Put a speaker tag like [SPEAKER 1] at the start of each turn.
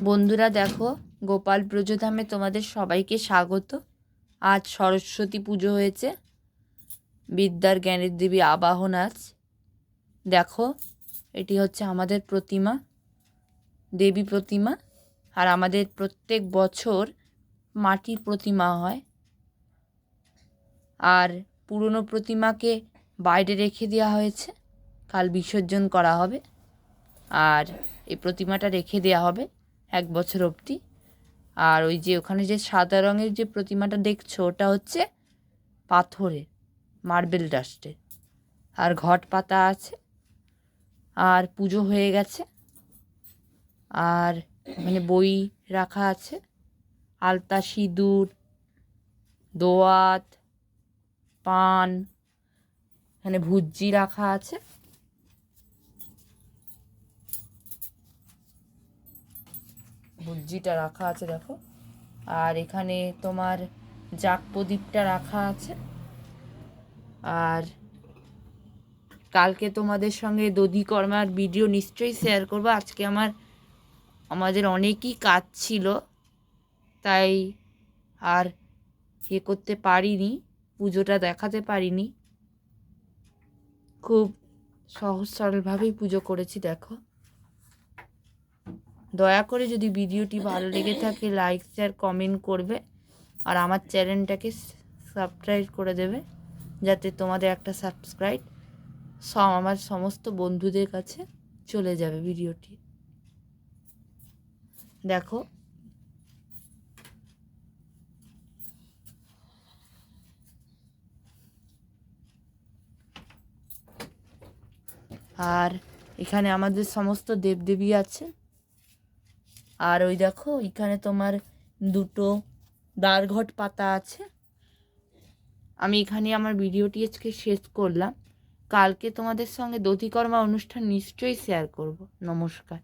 [SPEAKER 1] বন্ধুরা দেখো, গোপাল ব্রজধামে তোমাদের সবাইকে স্বাগত। আজ সরস্বতী পুজো হয়েছে, বিদ্যার জ্ঞানের দেবী আবাহন আজ। দেখো, এটি হচ্ছে আমাদের প্রতিমা, দেবী প্রতিমা। আর আমাদের প্রত্যেক বছর মাটির প্রতিমা হয়, আর পুরনো প্রতিমাকে বাইরে রেখে দেওয়া হয়েছে, কাল বিসর্জন করা হবে। আর এই প্রতিমাটা রেখে দেওয়া হবে 1 বছর অবধি। আর ওই যে ওখানে যে সাদা রঙের যে প্রতিমাটা দেখছো, ওটা হচ্ছে পাথরের, মার্বেল ডাস্টের। আর ঘট পাতা আছে, আর পুজো হয়ে গেছে। আর ওখানে বই রাখা আছে, আলতা, সিঁদুর, দোয়াত, পান, এখানে ভুজ্জি রাখা আছে। ভুজ্জিটা রাখা আছে দেখো। আর এখানে তোমার জাগ প্রদীপটা রাখা আছে। আর কালকে তোমাদের সঙ্গে দধিকর্মার ভিডিও নিশ্চয়ই শেয়ার করবো। আজকে আমাদের অনেকই কাজ ছিল, তাই আর করতে পারিনি, পুজোটা দেখাতে পারিনি। খুব সহজ সরলভাবেই পুজো করেছি দেখো। দয়া করে যদি ভিডিওটি ভালো লেগে থাকে লাইক, শেয়ার, কমেন্ট করবে। আর আমার চ্যানেলটাকে সাবস্ক্রাইব করে দেবে, যাতে তোমাদের একটা সাবস্ক্রাইব আমার সমস্ত বন্ধুদের কাছে চলে যাবে ভিডিওটি। দেখো, আর এখানে আমাদের সমস্ত দেবদেবী আছে। আর ওই দেখো, এখানে তোমার 2টো দ্বারঘট পাতা আছে। আমি এখানে আমার ভিডিওটি আজকে শেষ করলাম। কালকে তোমাদের সঙ্গে দধিকর্মা অনুষ্ঠান নিশ্চয়ই শেয়ার করব। নমস্কার।